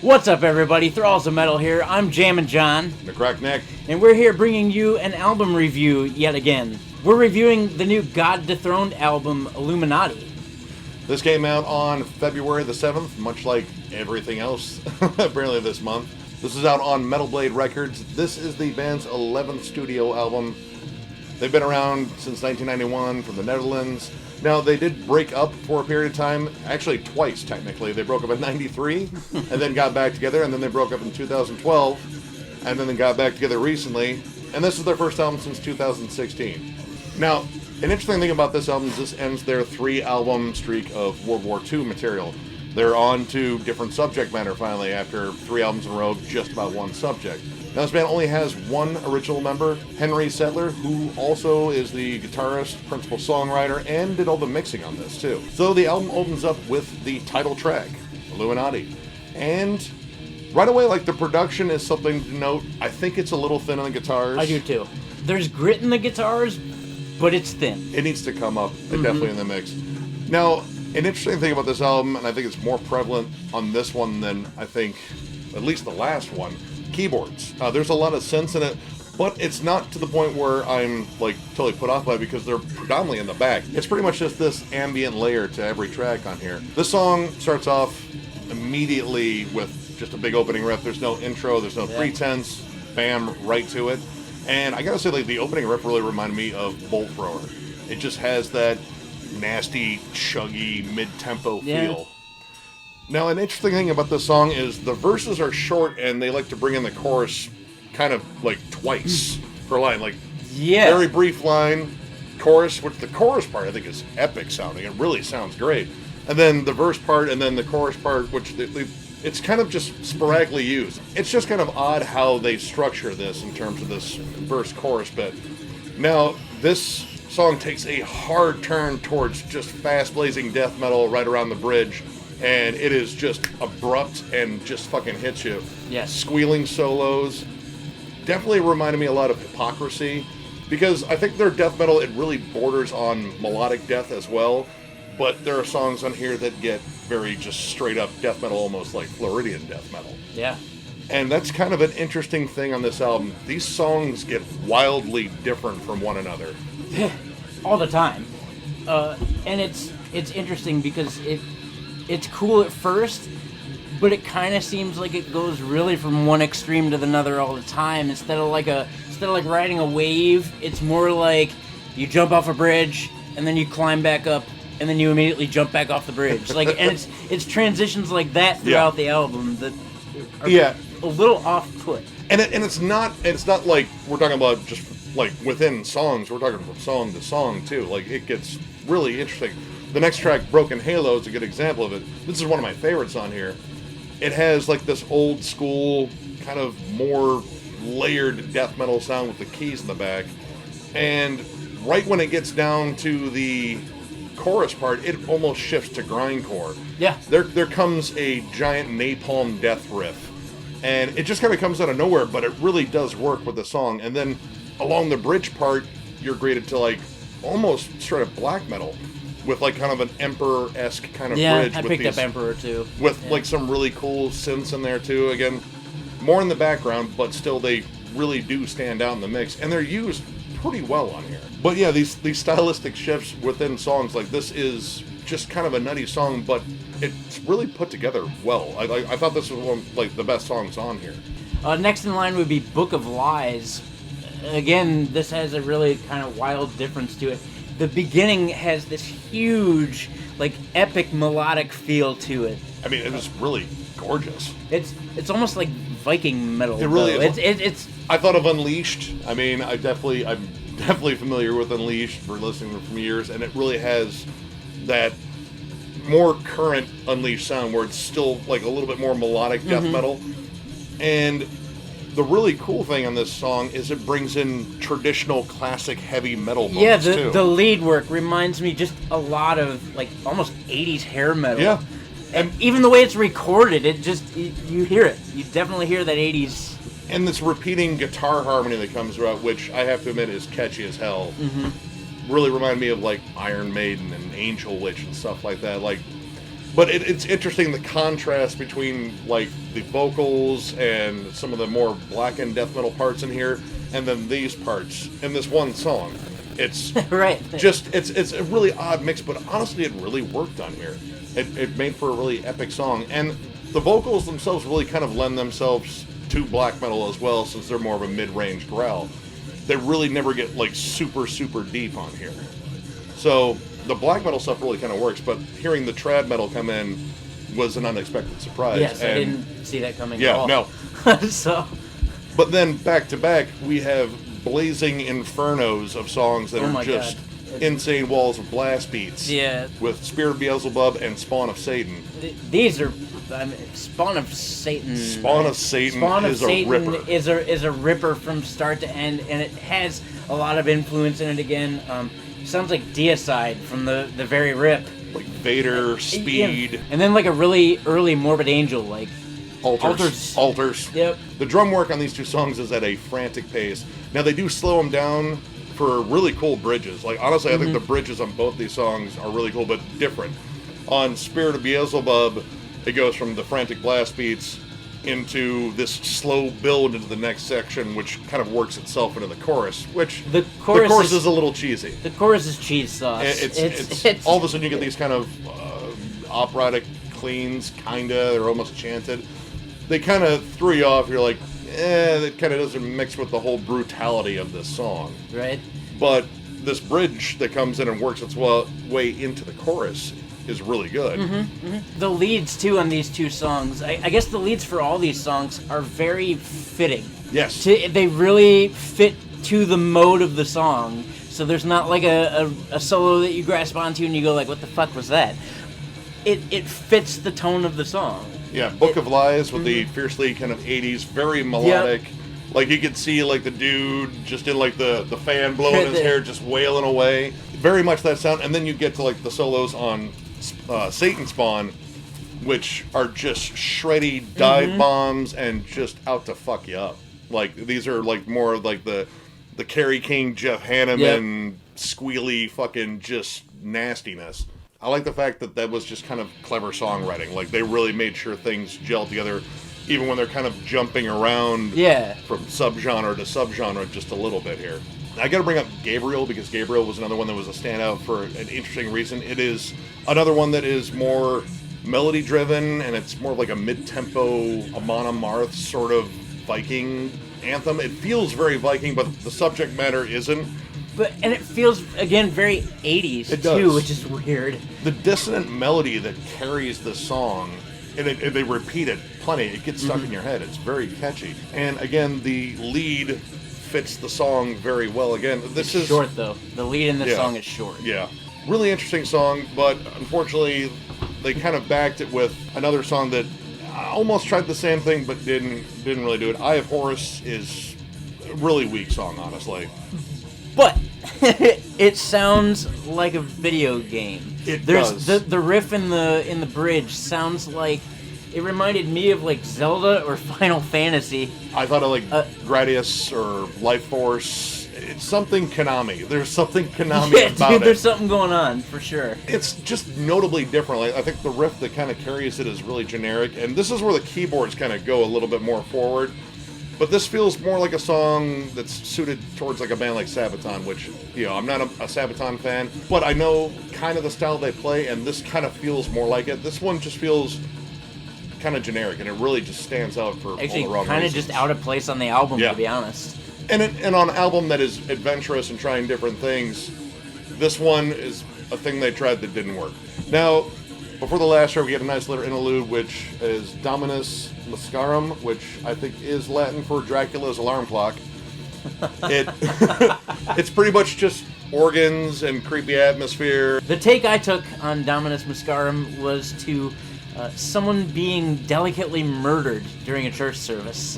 What's up, everybody? Thralls of Metal here. I'm Jammin John. Necrotic Nick. And we're here bringing you an album review yet again. We're reviewing the new God Dethroned album, Illuminati. This came out on February the 7th, much like everything else apparently this month. This is out on Metal Blade Records. This is the band's 11th studio album. They've been around since 1991 from the Netherlands. Now, they did break up for a period of time, actually twice, technically. They broke up in 93, and then got back together, and then they broke up in 2012, and then they got back together recently, and this is their first album since 2016. Now, an interesting thing about this album is this ends their 3-album streak of World War II material. They're on to different subject matter, finally, after 3 albums in a row of just about one subject. Now, this band only has one original member, Henry Settler, who also is the guitarist, principal songwriter, and did all the mixing on this, too. So the album opens up with the title track, Illuminati. And right away, like, the production is something to note. I think it's a little thin on the guitars. I do, too. There's grit in the guitars, but it's thin. It needs to come up, definitely in the mix. Now, an interesting thing about this album, and I think it's more prevalent on this one than I think, at least the last one, keyboards. There's a lot of synths in it, but it's not to the point where I'm like totally put off by it because they're predominantly in the back. It's pretty much just this ambient layer to every track on here. This song starts off immediately with just a big opening riff. There's no intro, there's no pretense, bam, right to it. And I gotta say, like, the opening riff really reminded me of Bolt Thrower. It just has that nasty, chuggy, mid-tempo feel. Now, an interesting thing about this song is the verses are short, and they like to bring in the chorus kind of like twice per line. Like, very brief line, chorus, which the chorus part I think is epic sounding. It really sounds great. And then the verse part, and then the chorus part, which it's kind of just sporadically used. It's just kind of odd how they structure this in terms of this verse-chorus bit. Now, this song takes a hard turn towards just fast-blazing death metal right around the bridge. And it is just abrupt and just fucking hits you. Yes. Squealing solos. Definitely reminded me a lot of Hypocrisy. Because I think their death metal, it really borders on melodic death as well. But there are songs on here that get very just straight up death metal, almost like Floridian death metal. Yeah. And that's kind of an interesting thing on this album. These songs get wildly different from one another. All the time. And it's interesting because it's cool at first, but it kind of seems like it goes really from one extreme to another all the time. Instead of like riding a wave, it's more like you jump off a bridge and then you climb back up and then you immediately jump back off the bridge. Like, and it's transitions like that throughout the album that are a little off-put. And it's not like we're talking about just like within songs. We're talking from song to song too. Like, it gets really interesting. The next track, Broken Halo, is a good example of it. This is one of my favorites on here. It has like this old school, kind of more layered death metal sound with the keys in the back. And right when it gets down to the chorus part, it almost shifts to grindcore. Yeah. There comes a giant napalm death riff. And it just kind of comes out of nowhere, but it really does work with the song. And then along the bridge part, you're greeted to like almost straight up black metal. With like kind of an Emperor-esque kind of bridge. Yeah, I picked up Emperor too. With like some really cool synths in there too. Again, more in the background, but still they really do stand out in the mix. And they're used pretty well on here. But yeah, these stylistic shifts within songs, like this is just kind of a nutty song, but it's really put together well. I thought this was one of like the best songs on here. Next in line would be Book of Lies. Again, this has a really kind of wild difference to it. The beginning has this huge, like, epic melodic feel to it. I mean, it was really gorgeous. It's almost like Viking metal. It really is. It's. I thought of Unleashed. I mean, I'm definitely familiar with Unleashed for listening from years, and it really has that more current Unleashed sound where it's still like a little bit more melodic death metal. And the really cool thing on this song is it brings in traditional classic heavy metal moments too. The lead work reminds me just a lot of like almost 80s hair metal. Yeah. And even the way it's recorded, it just, you hear it. You definitely hear that 80s. And this repeating guitar harmony that comes throughout, which I have to admit is catchy as hell. Really reminded me of like Iron Maiden and Angel Witch and stuff like that. Like, But it's interesting the contrast between like the vocals and some of the more blackened death metal parts in here, and then these parts in this one song. It's right. It's a really odd mix, but honestly, it really worked on here. It made for a really epic song, and the vocals themselves really kind of lend themselves to black metal as well, since they're more of a mid-range growl. They really never get like super deep on here. So the black metal stuff really kind of works, but hearing the trad metal come in was an unexpected surprise. Yes, I didn't see that coming at all. Yeah, no. So, but then back to back, we have blazing infernos of songs that are just insane walls of blast beats. Yeah. With Spirit of Beelzebub and Spawn of Satan. These are Spawn of Satan. Spawn of Satan is a ripper. Is a ripper from start to end, and it has a lot of influence in it again. Sounds like Deicide from the very rip. Like Vader, Speed. Yeah. And then like a really early Morbid Angel, like Altars. Yep. The drum work on these two songs is at a frantic pace. Now they do slow them down for really cool bridges. Like honestly, I think the bridges on both these songs are really cool, but different. On Spirit of Beelzebub, it goes from the frantic blast beats into this slow build into the next section, which kind of works itself into the chorus, which the chorus is a little cheesy. The chorus is cheese sauce. It's all of a sudden you get these kind of operatic cleans, kinda. They're almost chanted. They kind of threw you off. You're like, that kind of doesn't mix with the whole brutality of this song. Right. But this bridge that comes in and works its way into the chorus is really good. The leads, too, on these two songs, I guess the leads for all these songs are very fitting. Yes. They really fit to the mode of the song, so there's not like a solo that you grasp onto and you go like, what the fuck was that? It fits the tone of the song. Yeah, Book of Lies with the fiercely kind of 80s, very melodic. Yep. Like you could see like the dude just in like the fan blowing his hair, just wailing away. Very much that sound. And then you get to like the solos on Satan Spawn, which are just shreddy dive bombs and just out to fuck you up. Like these are like more like the Kerry King, Jeff Hanneman, squealy fucking just nastiness. I like the fact that was just kind of clever songwriting. Like they really made sure things gel together, even when they're kind of jumping around from subgenre to subgenre just a little bit here. I got to bring up Gabriel, because Gabriel was another one that was a standout for an interesting reason. It is another one that is more melody driven, and it's more like a mid-tempo Amon Amarth sort of Viking anthem. It feels very Viking, but the subject matter isn't. And it feels, again, very 80s, too, which is weird. The dissonant melody that carries the song, and they repeat it plenty, it gets stuck in your head. It's very catchy. And again, the lead fits the song very well. Again, this is short, though. The lead in this song is short. Yeah. Really interesting song, but unfortunately, they kind of backed it with another song that almost tried the same thing, but didn't really do it. Eye of Horus is a really weak song, honestly. But it sounds like a video game. It does. The riff in the bridge sounds like, it reminded me of like Zelda or Final Fantasy. I thought of like Gradius or Life Force. It's something Konami. There's something Konami about it. There's something going on for sure. It's just notably different. Like, I think the riff that kind of carries it is really generic, and this is where the keyboards kind of go a little bit more forward. But this feels more like a song that's suited towards like a band like Sabaton, which, you know, I'm not a Sabaton fan, but I know kind of the style they play, and this kind of feels more like it. This one just feels kind of generic, and it really just stands out for all the wrong reasons. Actually, kind of just out of place on the album, to be honest. And on an album that is adventurous and trying different things, this one is a thing they tried that didn't work. Now, before the last show, we get a nice little interlude, which is Dominus Mascarum, which I think is Latin for Dracula's alarm clock. It's pretty much just organs and creepy atmosphere. The take I took on Dominus Mascarum was to someone being delicately murdered during a church service.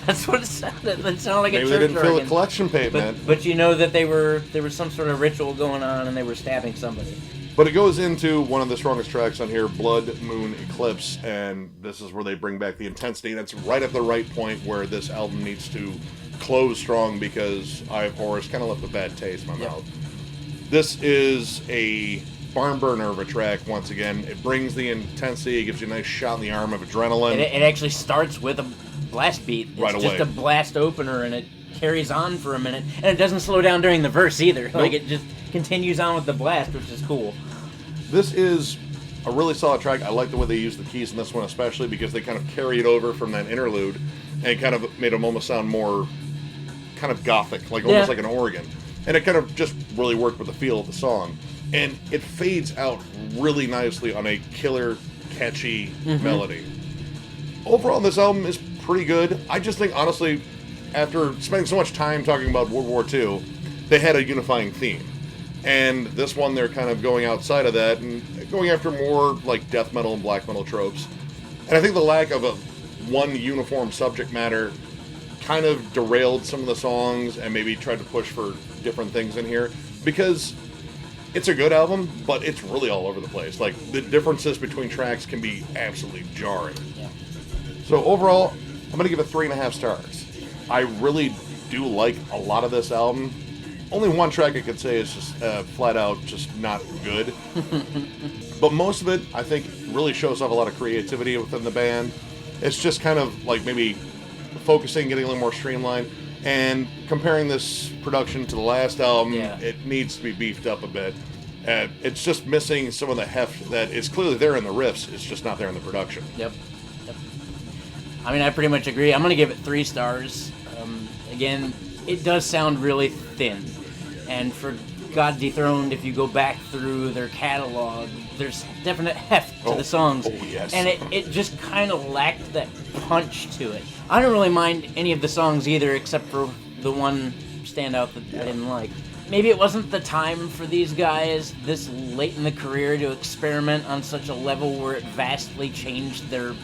That's what it sounded. It sounded like Maybe a church organ. they didn't fill a collection plate, man. But you know that there was some sort of ritual going on, and they were stabbing somebody. But it goes into one of the strongest tracks on here, Blood Moon Eclipse, and this is where they bring back the intensity, and it's right at the right point where this album needs to close strong, because Eye of Horus kind of left a bad taste in my mouth. This is a barn burner of a track once again. It brings the intensity, it gives you a nice shot in the arm of adrenaline. It actually starts with a blast beat. It's right away. just a blast opener, and it carries on for a minute. And it doesn't slow down during the verse either. Nope. Like, it just continues on with the blast, which is cool. This is a really solid track. I like the way they use the keys in this one, especially because they kind of carry it over from that interlude and kind of made them almost sound more kind of gothic, like almost like an organ. And it kind of just really worked with the feel of the song. And it fades out really nicely on a killer, catchy melody. Overall, this album is pretty good. I just think, honestly, after spending so much time talking about World War II, they had a unifying theme. And this one, they're kind of going outside of that and going after more like death metal and black metal tropes. And I think the lack of one uniform subject matter kind of derailed some of the songs and maybe tried to push for different things in here, because it's a good album, but it's really all over the place. Like, the differences between tracks can be absolutely jarring. Yeah. So overall, I'm going to give it 3.5 stars. I really do like a lot of this album. Only one track I could say is just flat out just not good. But most of it, I think, really shows off a lot of creativity within the band. It's just kind of like maybe focusing, getting a little more streamlined. And comparing this production to the last album, it needs to be beefed up a bit. It's just missing some of the heft that is clearly there in the riffs. It's just not there in the production. Yep. I mean, I pretty much agree. I'm going to give it 3 stars. Again, it does sound really thin. And for God Dethroned, if you go back through their catalog, there's definite heft to the songs. Oh, yes. And it just kind of lacked that punch to it. I don't really mind any of the songs either, except for the one Standout that I didn't like. Maybe it wasn't the time for these guys this late in the career to experiment on such a level where it vastly changed their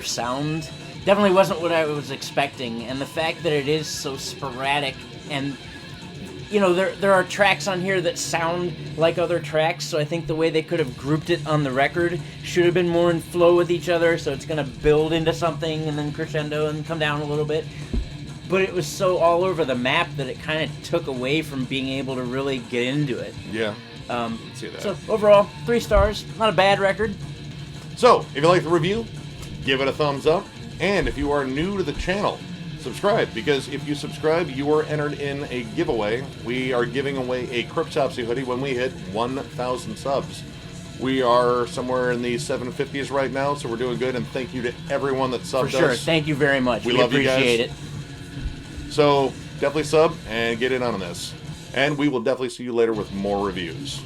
sound. Definitely wasn't what I was expecting, and the fact that it is so sporadic, and you know, there are tracks on here that sound like other tracks, so I think the way they could have grouped it on the record should have been more in flow with each other, so it's going to build into something and then crescendo and come down a little bit. But it was so all over the map that it kind of took away from being able to really get into it. Yeah. See that. So overall, 3 stars. Not a bad record. So, if you like the review, give it a thumbs up. And if you are new to the channel, subscribe, because if you subscribe, you are entered in a giveaway. We are giving away a Cryptopsy hoodie when we hit 1,000 subs. We are somewhere in the 750s right now, so we're doing good, and thank you to everyone that subbed us. For sure. Thank you very much. We love appreciate you guys. So definitely sub and get in on this. And we will definitely see you later with more reviews.